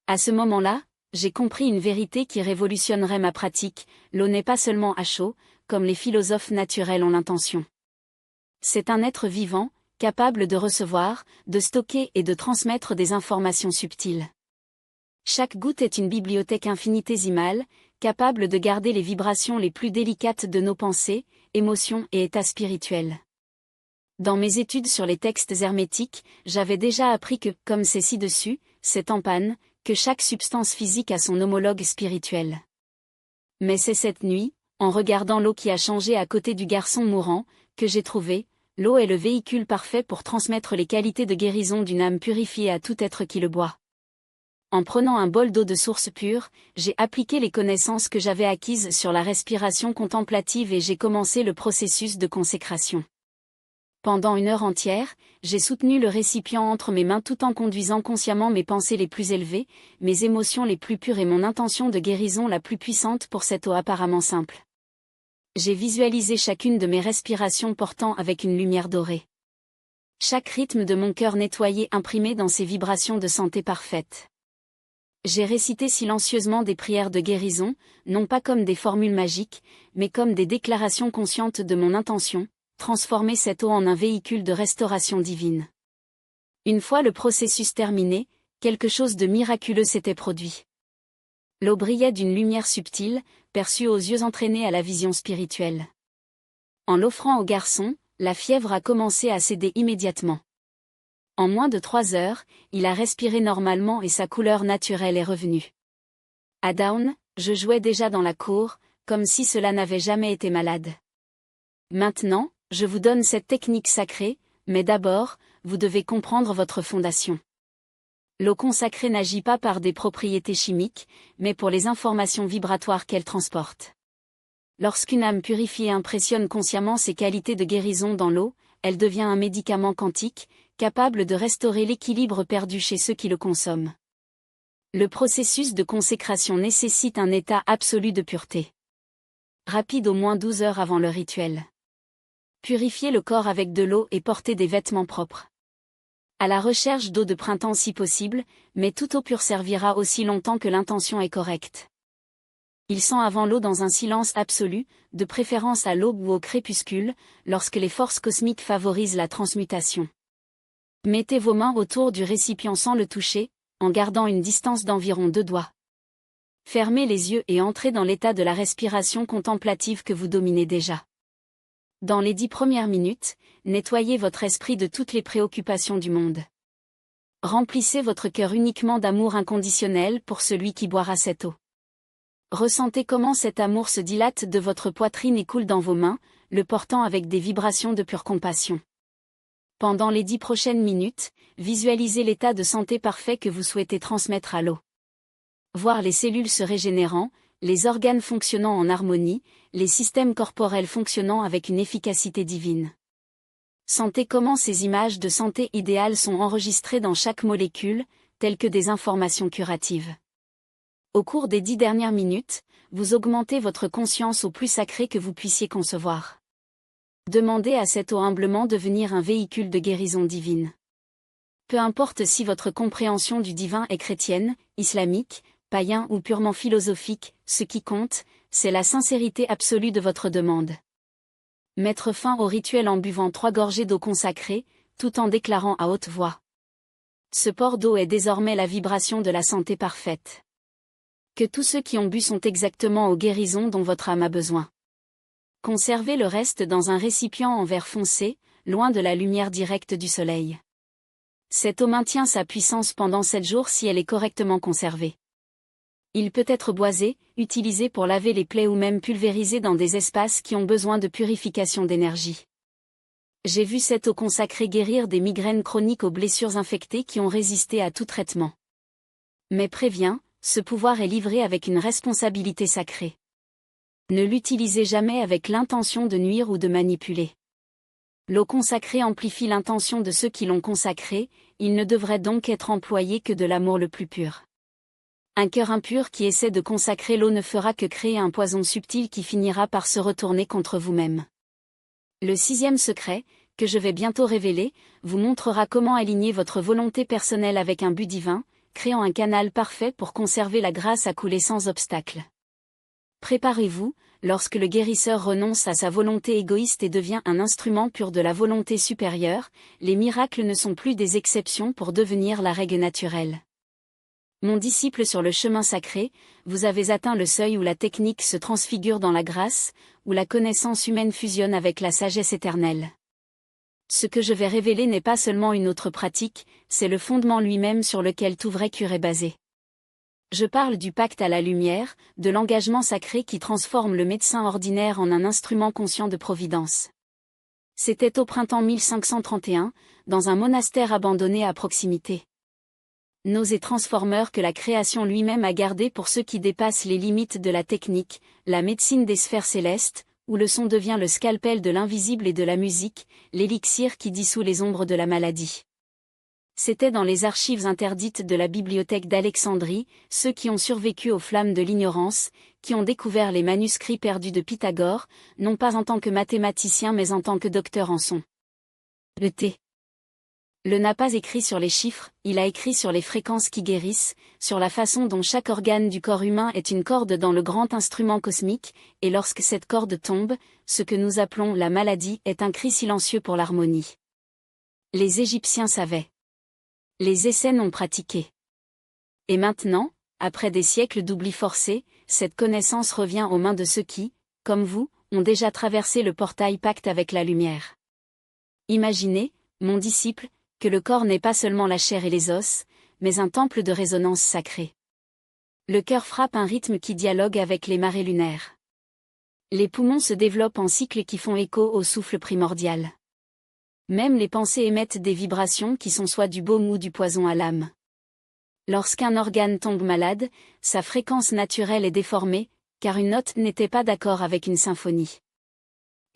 À ce moment-là, j'ai compris une vérité qui révolutionnerait ma pratique, l'eau n'est pas seulement à chaud, comme les philosophes naturels ont l'intention. C'est un être vivant, capable de recevoir, de stocker et de transmettre des informations subtiles. Chaque goutte est une bibliothèque infinitésimale, capable de garder les vibrations les plus délicates de nos pensées, émotions et états spirituels. Dans mes études sur les textes hermétiques, j'avais déjà appris que, comme c'est ci-dessus, c'est en panne, que chaque substance physique a son homologue spirituel. Mais c'est cette nuit, en regardant l'eau qui a changé à côté du garçon mourant, que j'ai trouvé, l'eau est le véhicule parfait pour transmettre les qualités de guérison d'une âme purifiée à tout être qui le boit. En prenant un bol d'eau de source pure, j'ai appliqué les connaissances que j'avais acquises sur la respiration contemplative et j'ai commencé le processus de consécration. Pendant 1 heure entière, j'ai soutenu le récipient entre mes mains tout en conduisant consciemment mes pensées les plus élevées, mes émotions les plus pures et mon intention de guérison la plus puissante pour cette eau apparemment simple. J'ai visualisé chacune de mes respirations portant avec une lumière dorée. Chaque rythme de mon cœur nettoyé imprimé dans ces vibrations de santé parfaite. J'ai récité silencieusement des prières de guérison, non pas comme des formules magiques, mais comme des déclarations conscientes de mon intention, transformer cette eau en un véhicule de restauration divine. Une fois le processus terminé, quelque chose de miraculeux s'était produit. L'eau brillait d'une lumière subtile, perçue aux yeux entraînés à la vision spirituelle. En l'offrant au garçon, la fièvre a commencé à céder immédiatement. En moins de 3 heures, il a respiré normalement et sa couleur naturelle est revenue. À Down, je jouais déjà dans la cour, comme si cela n'avait jamais été malade. Maintenant, je vous donne cette technique sacrée, mais d'abord, vous devez comprendre votre fondation. L'eau consacrée n'agit pas par des propriétés chimiques, mais pour les informations vibratoires qu'elle transporte. Lorsqu'une âme purifiée impressionne consciemment ses qualités de guérison dans l'eau, elle devient un médicament quantique, capable de restaurer l'équilibre perdu chez ceux qui le consomment. Le processus de consécration nécessite un état absolu de pureté. Rapide au moins 12 heures avant le rituel. Purifier le corps avec de l'eau et porter des vêtements propres. À la recherche d'eau de printemps si possible, mais toute eau pure servira aussi longtemps que l'intention est correcte. Il sent avant l'eau dans un silence absolu, de préférence à l'aube ou au crépuscule, lorsque les forces cosmiques favorisent la transmutation. Mettez vos mains autour du récipient sans le toucher, en gardant une distance d'environ 2 doigts. Fermez les yeux et entrez dans l'état de la respiration contemplative que vous dominez déjà. Dans les 10 premières minutes, nettoyez votre esprit de toutes les préoccupations du monde. Remplissez votre cœur uniquement d'amour inconditionnel pour celui qui boira cette eau. Ressentez comment cet amour se dilate de votre poitrine et coule dans vos mains, le portant avec des vibrations de pure compassion. Pendant les 10 prochaines minutes, visualisez l'état de santé parfait que vous souhaitez transmettre à l'eau. Voir les cellules se régénérant, les organes fonctionnant en harmonie, les systèmes corporels fonctionnant avec une efficacité divine. Sentez comment ces images de santé idéale sont enregistrées dans chaque molécule, telles que des informations curatives. Au cours des 10 dernières minutes, vous augmentez votre conscience au plus sacré que vous puissiez concevoir. Demandez à cette eau humblement de devenir un véhicule de guérison divine. Peu importe si votre compréhension du divin est chrétienne, islamique, païen ou purement philosophique, ce qui compte, c'est la sincérité absolue de votre demande. Mettre fin au rituel en buvant 3 gorgées d'eau consacrée, tout en déclarant à haute voix. Ce port d'eau est désormais la vibration de la santé parfaite. Que tous ceux qui ont bu sont exactement aux guérisons dont votre âme a besoin. Conservez le reste dans un récipient en verre foncé, loin de la lumière directe du soleil. Cette eau maintient sa puissance pendant 7 jours si elle est correctement conservée. Il peut être boisé, utilisé pour laver les plaies ou même pulvérisé dans des espaces qui ont besoin de purification d'énergie. J'ai vu cette eau consacrée guérir des migraines chroniques aux blessures infectées qui ont résisté à tout traitement. Mais préviens, ce pouvoir est livré avec une responsabilité sacrée. Ne l'utilisez jamais avec l'intention de nuire ou de manipuler. L'eau consacrée amplifie l'intention de ceux qui l'ont consacrée, il ne devrait donc être employé que de l'amour le plus pur. Un cœur impur qui essaie de consacrer l'eau ne fera que créer un poison subtil qui finira par se retourner contre vous-même. Le 6e secret, que je vais bientôt révéler, vous montrera comment aligner votre volonté personnelle avec un but divin, créant un canal parfait pour conserver la grâce à couler sans obstacle. Préparez-vous, lorsque le guérisseur renonce à sa volonté égoïste et devient un instrument pur de la volonté supérieure, les miracles ne sont plus des exceptions pour devenir la règle naturelle. Mon disciple sur le chemin sacré, vous avez atteint le seuil où la technique se transfigure dans la grâce, où la connaissance humaine fusionne avec la sagesse éternelle. Ce que je vais révéler n'est pas seulement une autre pratique, c'est le fondement lui-même sur lequel tout vrai cure est basé. Je parle du pacte à la lumière, de l'engagement sacré qui transforme le médecin ordinaire en un instrument conscient de providence. C'était au printemps 1531, dans un monastère abandonné à proximité. Nausée transformeur que la création lui-même a gardé pour ceux qui dépassent les limites de la technique, la médecine des sphères célestes, où le son devient le scalpel de l'invisible et de la musique, l'élixir qui dissout les ombres de la maladie. C'était dans les archives interdites de la bibliothèque d'Alexandrie, ceux qui ont survécu aux flammes de l'ignorance, qui ont découvert les manuscrits perdus de Pythagore, non pas en tant que mathématicien mais en tant que docteur en son. Le T. Le n'a pas écrit sur les chiffres, il a écrit sur les fréquences qui guérissent, sur la façon dont chaque organe du corps humain est une corde dans le grand instrument cosmique, et lorsque cette corde tombe, ce que nous appelons la maladie est un cri silencieux pour l'harmonie. Les Égyptiens savaient. Les Essènes ont pratiqué. Et maintenant, après des siècles d'oubli forcé, cette connaissance revient aux mains de ceux qui, comme vous, ont déjà traversé le portail pacte avec la lumière. Imaginez, mon disciple, que le corps n'est pas seulement la chair et les os, mais un temple de résonance sacrée. Le cœur frappe un rythme qui dialogue avec les marées lunaires. Les poumons se développent en cycles qui font écho au souffle primordial. Même les pensées émettent des vibrations qui sont soit du baume ou du poison à l'âme. Lorsqu'un organe tombe malade, sa fréquence naturelle est déformée, car une note n'était pas d'accord avec une symphonie.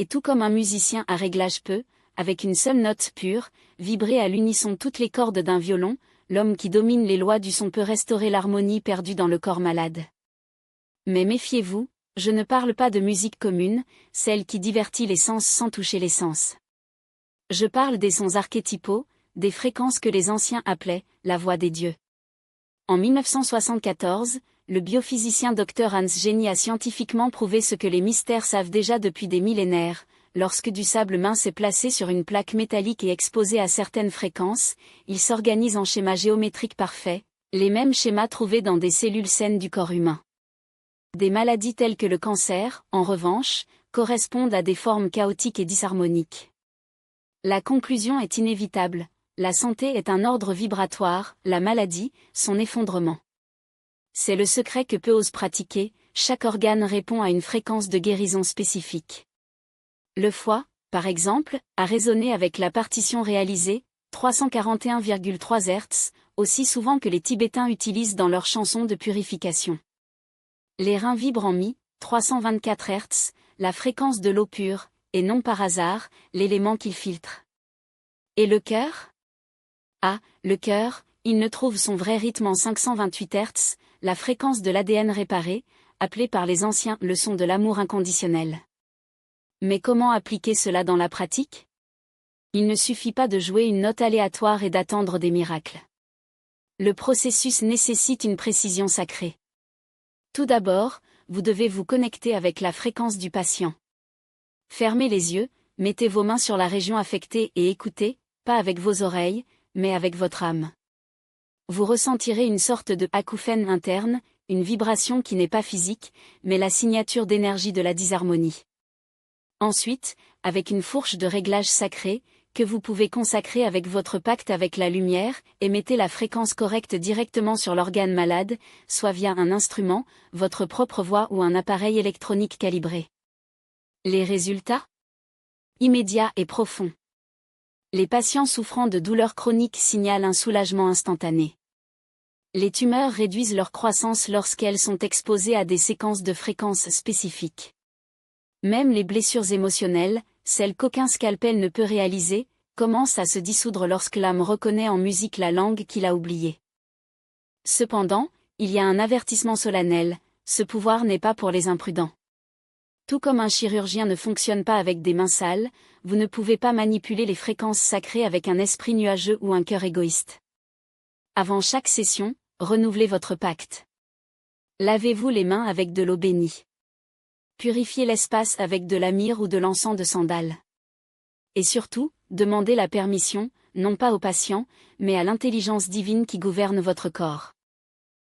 Et tout comme un musicien à réglage peut, avec une seule note pure, vibrer à l'unisson toutes les cordes d'un violon, l'homme qui domine les lois du son peut restaurer l'harmonie perdue dans le corps malade. Mais méfiez-vous, je ne parle pas de musique commune, celle qui divertit les sens sans toucher les sens. Je parle des sons archétypaux, des fréquences que les anciens appelaient « la voix des dieux ». En 1974, le biophysicien Dr Hans Jenny a scientifiquement prouvé ce que les mystères savent déjà depuis des millénaires. lorsque du sable mince est placé sur une plaque métallique et exposé à certaines fréquences, il s'organise en schémas géométriques parfaits, les mêmes schémas trouvés dans des cellules saines du corps humain. Des maladies telles que le cancer, en revanche, correspondent à des formes chaotiques et disharmoniques. La conclusion est inévitable, la santé est un ordre vibratoire, la maladie, son effondrement. C'est le secret que peu osent pratiquer, chaque organe répond à une fréquence de guérison spécifique. Le foie, par exemple, a résonné avec la partition réalisée, 341,3 Hz, aussi souvent que les Tibétains utilisent dans leurs chansons de purification. Les reins vibrent en Mi, 324 Hz, la fréquence de l'eau pure, et non par hasard, l'élément qu'il filtre. Et le cœur ? Ah, le cœur, il ne trouve son vrai rythme en 528 Hz, la fréquence de l'ADN réparé, appelée par les anciens le son de l'amour inconditionnel. Mais comment appliquer cela dans la pratique ? Il ne suffit pas de jouer une note aléatoire et d'attendre des miracles. Le processus nécessite une précision sacrée. Tout d'abord, vous devez vous connecter avec la fréquence du patient. Fermez les yeux, mettez vos mains sur la région affectée et écoutez, pas avec vos oreilles, mais avec votre âme. Vous ressentirez une sorte de acouphène interne, une vibration qui n'est pas physique, mais la signature d'énergie de la disharmonie. Ensuite, avec une fourche de réglage sacrée, que vous pouvez consacrer avec votre pacte avec la lumière, émettez la fréquence correcte directement sur l'organe malade, soit via un instrument, votre propre voix ou un appareil électronique calibré. Les résultats ? Immédiats et profonds. Les patients souffrant de douleurs chroniques signalent un soulagement instantané. Les tumeurs réduisent leur croissance lorsqu'elles sont exposées à des séquences de fréquences spécifiques. Même les blessures émotionnelles, celles qu'aucun scalpel ne peut réaliser, commencent à se dissoudre lorsque l'âme reconnaît en musique la langue qu'il a oubliée. Cependant, il y a un avertissement solennel, ce pouvoir n'est pas pour les imprudents. Tout comme un chirurgien ne fonctionne pas avec des mains sales, vous ne pouvez pas manipuler les fréquences sacrées avec un esprit nuageux ou un cœur égoïste. Avant chaque session, renouvelez votre pacte. Lavez-vous les mains avec de l'eau bénie. Purifiez l'espace avec de la myrrhe ou de l'encens de sandal. Et surtout, demandez la permission, non pas au patient, mais à l'intelligence divine qui gouverne votre corps.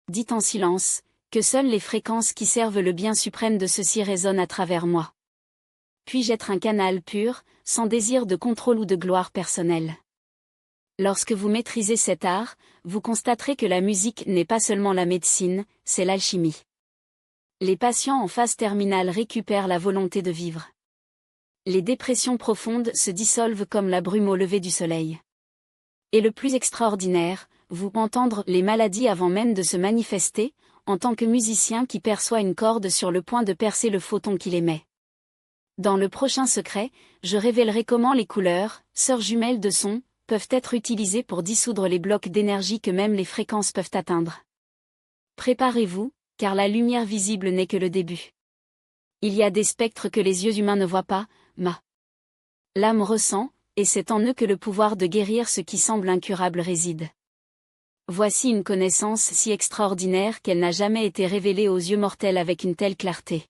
Dites en silence, que seules les fréquences qui servent le bien suprême de ceci résonnent à travers moi. Puis-je être un canal pur, sans désir de contrôle ou de gloire personnelle. Lorsque vous maîtrisez cet art, vous constaterez que la musique n'est pas seulement la médecine, c'est l'alchimie. Les patients en phase terminale récupèrent la volonté de vivre. Les dépressions profondes se dissolvent comme la brume au lever du soleil. Et le plus extraordinaire, vous entendre les maladies avant même de se manifester, en tant que musicien qui perçoit une corde sur le point de percer le photon qu'il émet. Dans le prochain secret, je révélerai comment les couleurs, sœurs jumelles de son, peuvent être utilisées pour dissoudre les blocs d'énergie que même les fréquences peuvent atteindre. Préparez-vous, car la lumière visible n'est que le début. Il y a des spectres que les yeux humains ne voient pas, l'âme ressent, et c'est en eux que le pouvoir de guérir ce qui semble incurable réside. Voici une connaissance si extraordinaire qu'elle n'a jamais été révélée aux yeux mortels avec une telle clarté.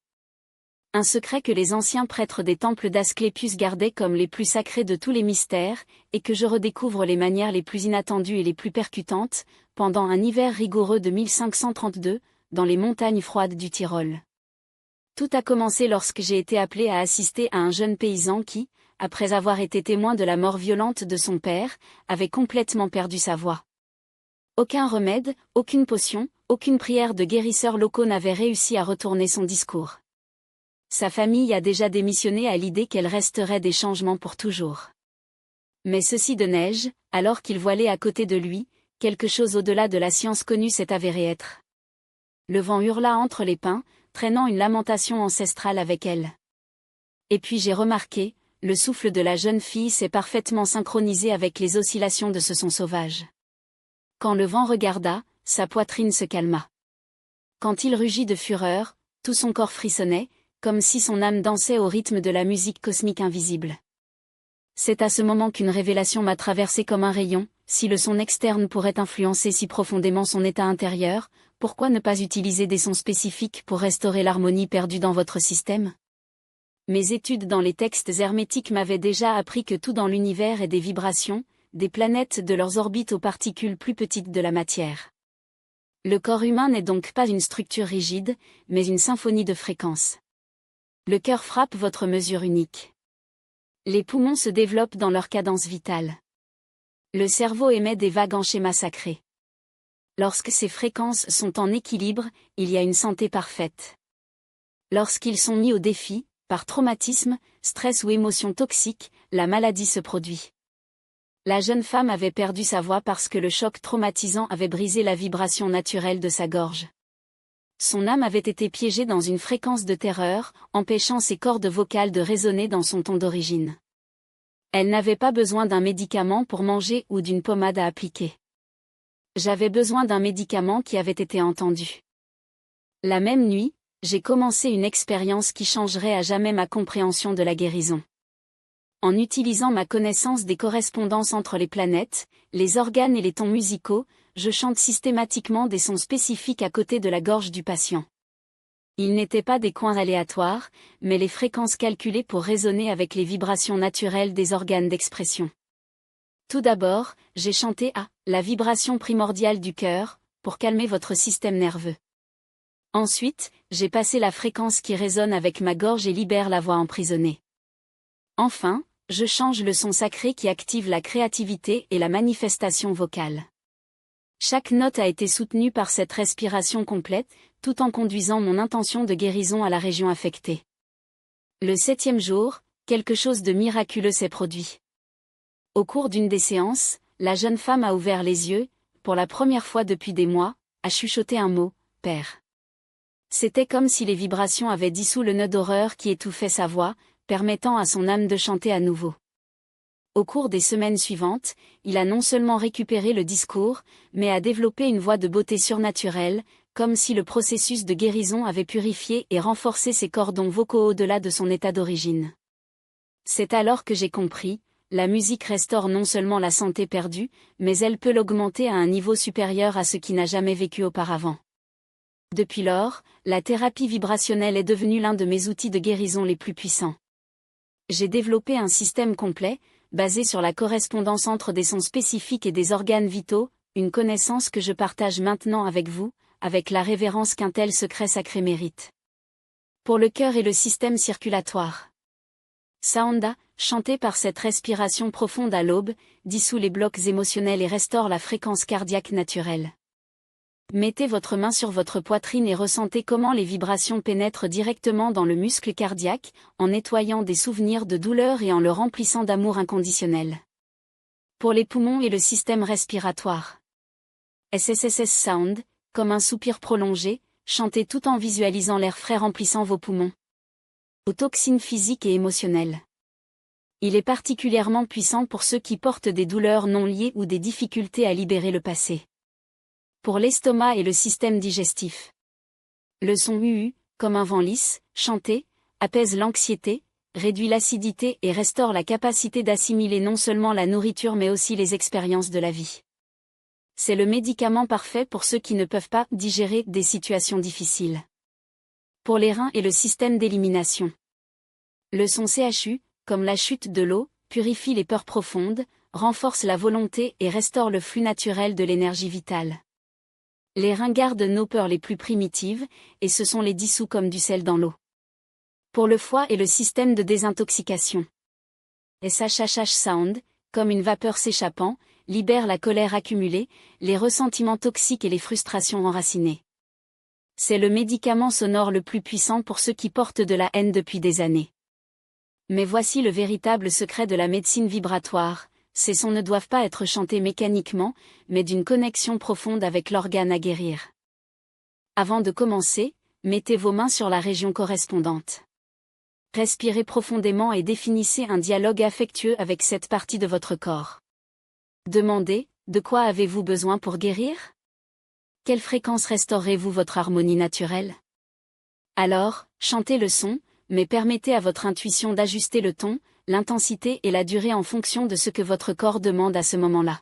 Un secret que les anciens prêtres des temples d'Asclépios gardaient comme les plus sacrés de tous les mystères, et que je redécouvre les manières les plus inattendues et les plus percutantes, pendant un hiver rigoureux de 1532, dans les montagnes froides du Tyrol. Tout a commencé lorsque j'ai été appelé à assister à un jeune paysan qui, après avoir été témoin de la mort violente de son père, avait complètement perdu sa voix. Aucun remède, aucune potion, aucune prière de guérisseurs locaux n'avait réussi à retourner son discours. Sa famille a déjà démissionné à l'idée qu'elle resterait des changements pour toujours. Mais ceci de neige, alors qu'il voilait à côté de lui, quelque chose au-delà de la science connue s'est avéré être. Le vent hurla entre les pins, traînant une lamentation ancestrale avec elle. Et puis j'ai remarqué, le souffle de la jeune fille s'est parfaitement synchronisé avec les oscillations de ce son sauvage. Quand le vent regarda, sa poitrine se calma. Quand il rugit de fureur, tout son corps frissonnait, comme si son âme dansait au rythme de la musique cosmique invisible. C'est à ce moment qu'une révélation m'a traversé comme un rayon, si le son externe pourrait influencer si profondément son état intérieur, pourquoi ne pas utiliser des sons spécifiques pour restaurer l'harmonie perdue dans votre système ? Mes études dans les textes hermétiques m'avaient déjà appris que tout dans l'univers est des vibrations, des planètes de leurs orbites aux particules plus petites de la matière. Le corps humain n'est donc pas une structure rigide, mais une symphonie de fréquences. Le cœur frappe votre mesure unique. Les poumons se développent dans leur cadence vitale. Le cerveau émet des vagues en schéma sacré. Lorsque ces fréquences sont en équilibre, il y a une santé parfaite. Lorsqu'ils sont mis au défi, par traumatisme, stress ou émotion toxique, la maladie se produit. La jeune femme avait perdu sa voix parce que le choc traumatisant avait brisé la vibration naturelle de sa gorge. Son âme avait été piégée dans une fréquence de terreur, empêchant ses cordes vocales de résonner dans son ton d'origine. Elle n'avait pas besoin d'un médicament pour manger ou d'une pommade à appliquer. J'avais besoin d'un médicament qui avait été entendu. La même nuit, j'ai commencé une expérience qui changerait à jamais ma compréhension de la guérison. En utilisant ma connaissance des correspondances entre les planètes, les organes et les tons musicaux, je chante systématiquement des sons spécifiques à côté de la gorge du patient. Ils n'étaient pas des coins aléatoires, mais les fréquences calculées pour résonner avec les vibrations naturelles des organes d'expression. Tout d'abord, j'ai chanté à la vibration primordiale du cœur, pour calmer votre système nerveux. Ensuite, j'ai passé la fréquence qui résonne avec ma gorge et libère la voix emprisonnée. Enfin, je change le son sacré qui active la créativité et la manifestation vocale. Chaque note a été soutenue par cette respiration complète, tout en conduisant mon intention de guérison à la région affectée. Le 7e jour, quelque chose de miraculeux s'est produit. Au cours d'une des séances, la jeune femme a ouvert les yeux, pour la première fois depuis des mois, a chuchoté un mot, « Père ». C'était comme si les vibrations avaient dissous le nœud d'horreur qui étouffait sa voix, permettant à son âme de chanter à nouveau. Au cours des semaines suivantes, il a non seulement récupéré le discours, mais a développé une voix de beauté surnaturelle, comme si le processus de guérison avait purifié et renforcé ses cordons vocaux au-delà de son état d'origine. C'est alors que j'ai compris, la musique restaure non seulement la santé perdue, mais elle peut l'augmenter à un niveau supérieur à ce qui n'a jamais vécu auparavant. Depuis lors, la thérapie vibrationnelle est devenue l'un de mes outils de guérison les plus puissants. J'ai développé un système complet, basé sur la correspondance entre des sons spécifiques et des organes vitaux, une connaissance que je partage maintenant avec vous, avec la révérence qu'un tel secret sacré mérite. Pour le cœur et le système circulatoire. Sounda, chanté par cette respiration profonde à l'aube, dissout les blocs émotionnels et restaure la fréquence cardiaque naturelle. Mettez votre main sur votre poitrine et ressentez comment les vibrations pénètrent directement dans le muscle cardiaque, en nettoyant des souvenirs de douleur et en le remplissant d'amour inconditionnel. Pour les poumons et le système respiratoire. SSSS Sound, comme un soupir prolongé, chantez tout en visualisant l'air frais remplissant vos poumons. Aux toxines physiques et émotionnelles. Il est particulièrement puissant pour ceux qui portent des douleurs non liées ou des difficultés à libérer le passé. Pour l'estomac et le système digestif. Le son UU, comme un vent lisse, chanté, apaise l'anxiété, réduit l'acidité et restaure la capacité d'assimiler non seulement la nourriture mais aussi les expériences de la vie. C'est le médicament parfait pour ceux qui ne peuvent pas digérer des situations difficiles. Pour les reins et le système d'élimination. Le son CHU, comme la chute de l'eau, purifie les peurs profondes, renforce la volonté et restaure le flux naturel de l'énergie vitale. Les reins gardent nos peurs les plus primitives, et ce sont les dissous comme du sel dans l'eau. Pour le foie et le système de désintoxication. SHHH Sound, comme une vapeur s'échappant, libère la colère accumulée, les ressentiments toxiques et les frustrations enracinées. C'est le médicament sonore le plus puissant pour ceux qui portent de la haine depuis des années. Mais voici le véritable secret de la médecine vibratoire. Ces sons ne doivent pas être chantés mécaniquement, mais d'une connexion profonde avec l'organe à guérir. Avant de commencer, mettez vos mains sur la région correspondante. Respirez profondément et définissez un dialogue affectueux avec cette partie de votre corps. Demandez, de quoi avez-vous besoin pour guérir? Quelle fréquence restaurez-vous votre harmonie naturelle? Alors, chantez le son, mais permettez à votre intuition d'ajuster le ton, l'intensité et la durée en fonction de ce que votre corps demande à ce moment-là.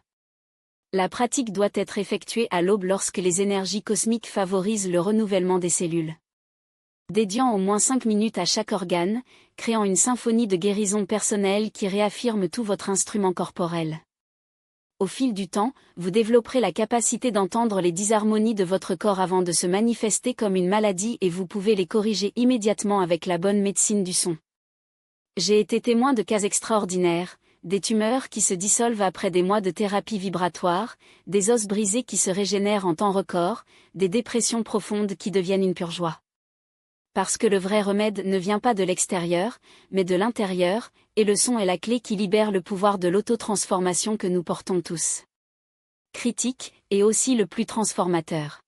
La pratique doit être effectuée à l'aube lorsque les énergies cosmiques favorisent le renouvellement des cellules. dédiant au moins 5 minutes à chaque organe, créant une symphonie de guérison personnelle qui réaffirme tout votre instrument corporel. Au fil du temps, vous développerez la capacité d'entendre les disharmonies de votre corps avant de se manifester comme une maladie et vous pouvez les corriger immédiatement avec la bonne médecine du son. J'ai été témoin de cas extraordinaires, des tumeurs qui se dissolvent après des mois de thérapie vibratoire, des os brisés qui se régénèrent en temps record, des dépressions profondes qui deviennent une pure joie. Parce que le vrai remède ne vient pas de l'extérieur, mais de l'intérieur, et le son est la clé qui libère le pouvoir de l'auto-transformation que nous portons tous. Critique, et aussi le plus transformateur.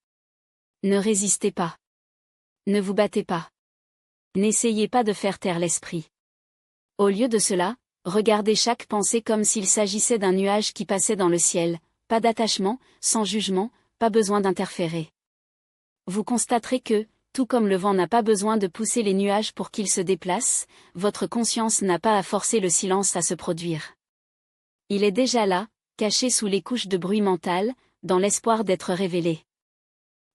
Ne résistez pas. Ne vous battez pas. N'essayez pas de faire taire l'esprit. Au lieu de cela, regardez chaque pensée comme s'il s'agissait d'un nuage qui passait dans le ciel, pas d'attachement, sans jugement, pas besoin d'interférer. Vous constaterez que, tout comme le vent n'a pas besoin de pousser les nuages pour qu'ils se déplacent, votre conscience n'a pas à forcer le silence à se produire. Il est déjà là, caché sous les couches de bruit mental, dans l'espoir d'être révélé.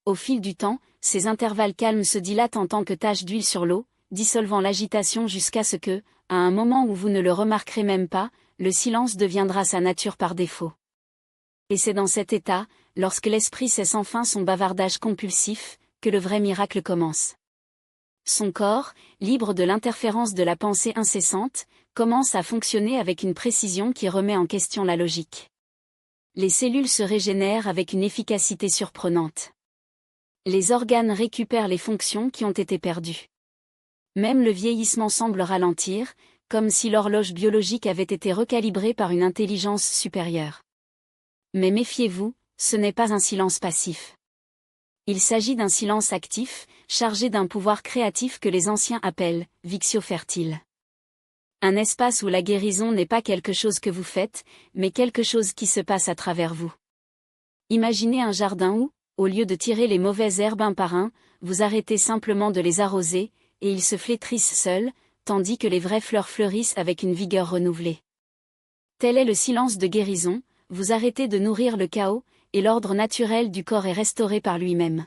Au fil du temps, ces intervalles calmes se dilatent en tant que taches d'huile sur l'eau, dissolvant l'agitation jusqu'à ce que, à un moment où vous ne le remarquerez même pas, le silence deviendra sa nature par défaut. Et c'est dans cet état, lorsque l'esprit cesse enfin son bavardage compulsif, que le vrai miracle commence. Son corps, libre de l'interférence de la pensée incessante, commence à fonctionner avec une précision qui remet en question la logique. Les cellules se régénèrent avec une efficacité surprenante. Les organes récupèrent les fonctions qui ont été perdues. Même le vieillissement semble ralentir, comme si l'horloge biologique avait été recalibrée par une intelligence supérieure. Mais méfiez-vous, ce n'est pas un silence passif. Il s'agit d'un silence actif, chargé d'un pouvoir créatif que les anciens appellent « victio fertile ». Un espace où la guérison n'est pas quelque chose que vous faites, mais quelque chose qui se passe à travers vous. Imaginez un jardin où, au lieu de tirer les mauvaises herbes un par un, vous arrêtez simplement de les arroser, et ils se flétrissent seuls, tandis que les vraies fleurs fleurissent avec une vigueur renouvelée. Tel est le silence de guérison, vous arrêtez de nourrir le chaos, et l'ordre naturel du corps est restauré par lui-même.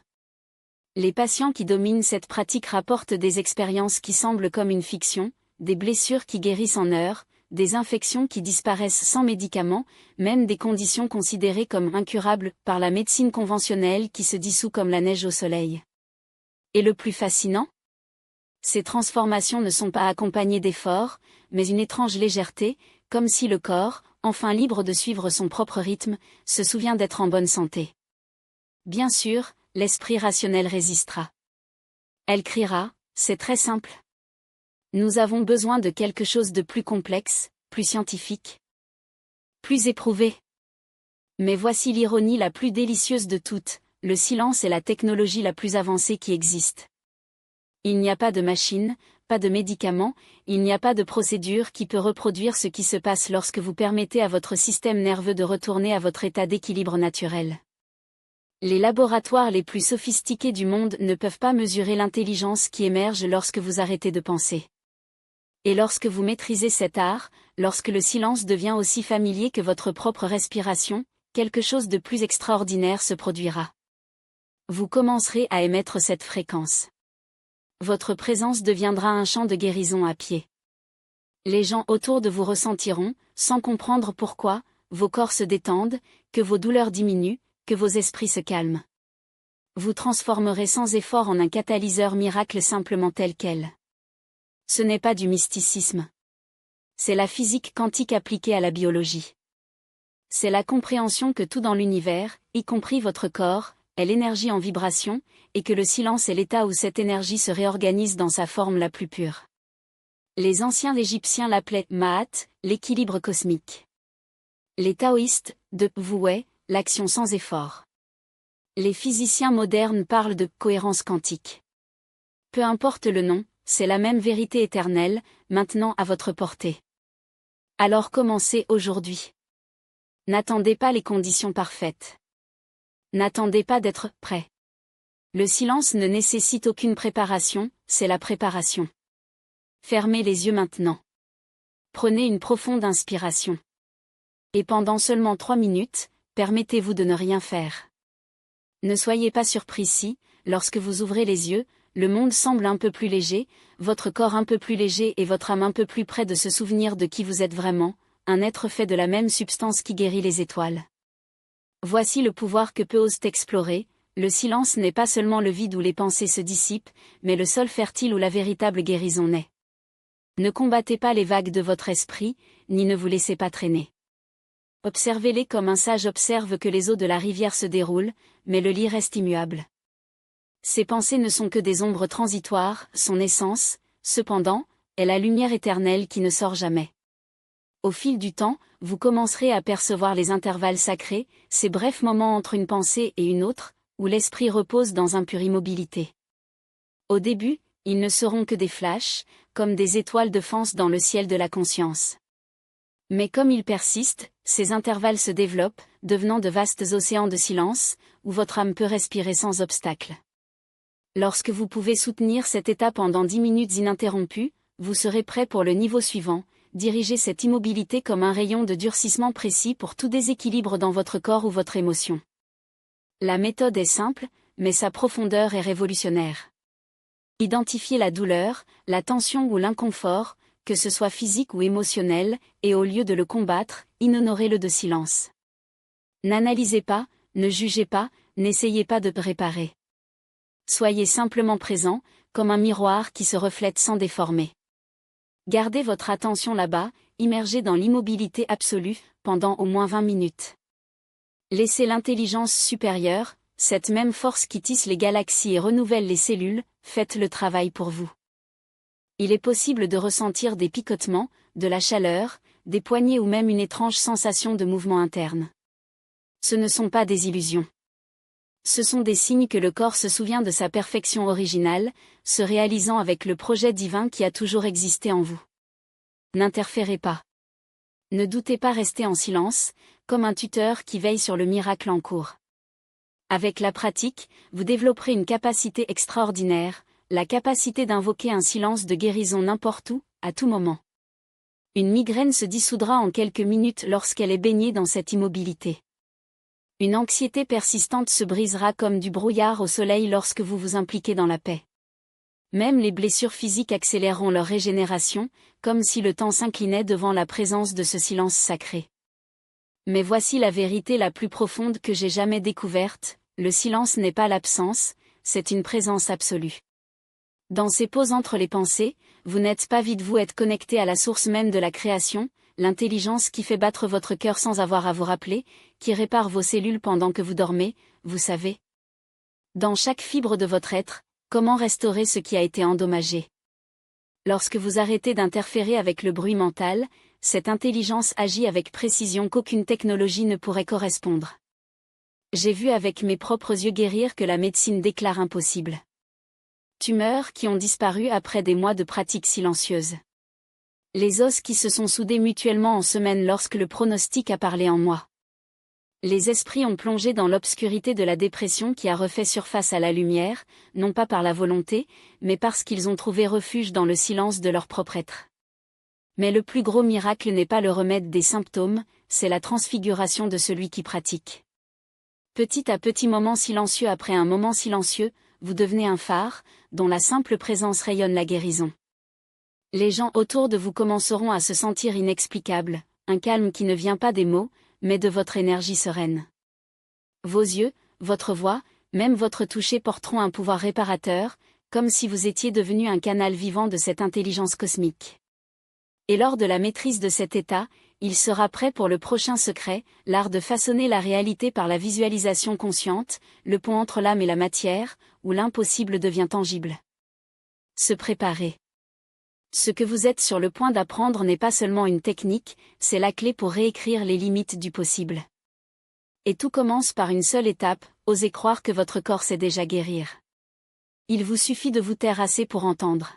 Les patients qui dominent cette pratique rapportent des expériences qui semblent comme une fiction, des blessures qui guérissent en heures, des infections qui disparaissent sans médicaments, même des conditions considérées comme incurables par la médecine conventionnelle qui se dissout comme la neige au soleil. Et le plus fascinant ? Ces transformations ne sont pas accompagnées d'efforts, mais une étrange légèreté, comme si le corps, enfin libre de suivre son propre rythme, se souvient d'être en bonne santé. Bien sûr, l'esprit rationnel résistera. Elle criera, c'est très simple. Nous avons besoin de quelque chose de plus complexe, plus scientifique, plus éprouvé. Mais voici l'ironie la plus délicieuse de toutes, le silence est la technologie la plus avancée qui existe. Il n'y a pas de machine, pas de médicaments, il n'y a pas de procédure qui peut reproduire ce qui se passe lorsque vous permettez à votre système nerveux de retourner à votre état d'équilibre naturel. Les laboratoires les plus sophistiqués du monde ne peuvent pas mesurer l'intelligence qui émerge lorsque vous arrêtez de penser. Et lorsque vous maîtrisez cet art, lorsque le silence devient aussi familier que votre propre respiration, quelque chose de plus extraordinaire se produira. Vous commencerez à émettre cette fréquence. Votre présence deviendra un champ de guérison à pied. Les gens autour de vous ressentiront, sans comprendre pourquoi, vos corps se détendent, que vos douleurs diminuent, que vos esprits se calment. Vous transformerez sans effort en un catalyseur miracle simplement tel quel. Ce n'est pas du mysticisme. C'est la physique quantique appliquée à la biologie. C'est la compréhension que tout dans l'univers, y compris votre corps, est l'énergie en vibration, et que le silence est l'état où cette énergie se réorganise dans sa forme la plus pure. Les anciens Égyptiens l'appelaient Ma'at, l'équilibre cosmique. Les taoïstes, de Wuwei, l'action sans effort. Les physiciens modernes parlent de cohérence quantique. Peu importe le nom, c'est la même vérité éternelle, maintenant à votre portée. Alors commencez aujourd'hui. N'attendez pas les conditions parfaites. N'attendez pas d'être prêt. Le silence ne nécessite aucune préparation, c'est la préparation. Fermez les yeux maintenant. Prenez une profonde inspiration. Et pendant seulement 3 minutes, permettez-vous de ne rien faire. Ne soyez pas surpris si, lorsque vous ouvrez les yeux, le monde semble un peu plus léger, votre corps un peu plus léger et votre âme un peu plus près de se souvenir de qui vous êtes vraiment, un être fait de la même substance qui guérit les étoiles. Voici le pouvoir que peut Ost explorer. Le silence n'est pas seulement le vide où les pensées se dissipent, mais le sol fertile où la véritable guérison naît. Ne combattez pas les vagues de votre esprit, ni ne vous laissez pas traîner. Observez-les comme un sage observe que les eaux de la rivière se déroulent, mais le lit reste immuable. Ces pensées ne sont que des ombres transitoires, son essence, cependant, est la lumière éternelle qui ne sort jamais. Au fil du temps, vous commencerez à percevoir les intervalles sacrés, ces brefs moments entre une pensée et une autre, où l'esprit repose dans une pure immobilité. Au début, ils ne seront que des flashs, comme des étoiles de fange dans le ciel de la conscience. Mais comme ils persistent, ces intervalles se développent, devenant de vastes océans de silence, où votre âme peut respirer sans obstacle. Lorsque vous pouvez soutenir cet état pendant 10 minutes ininterrompues, vous serez prêt pour le niveau suivant, dirigez cette immobilité comme un rayon de durcissement précis pour tout déséquilibre dans votre corps ou votre émotion. La méthode est simple, mais sa profondeur est révolutionnaire. Identifiez la douleur, la tension ou l'inconfort, que ce soit physique ou émotionnel, et au lieu de le combattre, inhonorez-le de silence. N'analysez pas, ne jugez pas, n'essayez pas de réparer. Soyez simplement présent, comme un miroir qui se reflète sans déformer. Gardez votre attention là-bas, immergé dans l'immobilité absolue, pendant au moins 20 minutes. Laissez l'intelligence supérieure, cette même force qui tisse les galaxies et renouvelle les cellules, faites le travail pour vous. Il est possible de ressentir des picotements, de la chaleur, des poignées ou même une étrange sensation de mouvement interne. Ce ne sont pas des illusions. Ce sont des signes que le corps se souvient de sa perfection originale, se réalisant avec le projet divin qui a toujours existé en vous. N'interférez pas. Ne doutez pas, rester en silence, comme un tuteur qui veille sur le miracle en cours. Avec la pratique, vous développerez une capacité extraordinaire, la capacité d'invoquer un silence de guérison n'importe où, à tout moment. Une migraine se dissoudra en quelques minutes lorsqu'elle est baignée dans cette immobilité. Une anxiété persistante se brisera comme du brouillard au soleil lorsque vous vous impliquez dans la paix. Même les blessures physiques accéléreront leur régénération, comme si le temps s'inclinait devant la présence de ce silence sacré. Mais voici la vérité la plus profonde que j'ai jamais découverte, le silence n'est pas l'absence, c'est une présence absolue. Dans ces pauses entre les pensées, vous n'êtes pas vide, vous êtes connecté à la source même de la création, l'intelligence qui fait battre votre cœur sans avoir à vous rappeler, qui répare vos cellules pendant que vous dormez, vous savez. Dans chaque fibre de votre être, comment restaurer ce qui a été endommagé. Lorsque vous arrêtez d'interférer avec le bruit mental, cette intelligence agit avec précision qu'aucune technologie ne pourrait correspondre. J'ai vu avec mes propres yeux guérir que la médecine déclare impossible. Tumeurs qui ont disparu après des mois de pratique silencieuse. Les os qui se sont soudés mutuellement en semaines lorsque le pronostic a parlé en moi. Les esprits ont plongé dans l'obscurité de la dépression qui a refait surface à la lumière, non pas par la volonté, mais parce qu'ils ont trouvé refuge dans le silence de leur propre être. Mais le plus gros miracle n'est pas le remède des symptômes, c'est la transfiguration de celui qui pratique. Petit à petit, moment silencieux après un moment silencieux, vous devenez un phare, dont la simple présence rayonne la guérison. Les gens autour de vous commenceront à se sentir inexplicables, un calme qui ne vient pas des mots, mais de votre énergie sereine. Vos yeux, votre voix, même votre toucher porteront un pouvoir réparateur, comme si vous étiez devenu un canal vivant de cette intelligence cosmique. Et lors de la maîtrise de cet état, il sera prêt pour le prochain secret, l'art de façonner la réalité par la visualisation consciente, le pont entre l'âme et la matière, où l'impossible devient tangible. Se préparer. Ce que vous êtes sur le point d'apprendre n'est pas seulement une technique, c'est la clé pour réécrire les limites du possible. Et tout commence par une seule étape, osez croire que votre corps sait déjà guérir. Il vous suffit de vous taire assez pour entendre.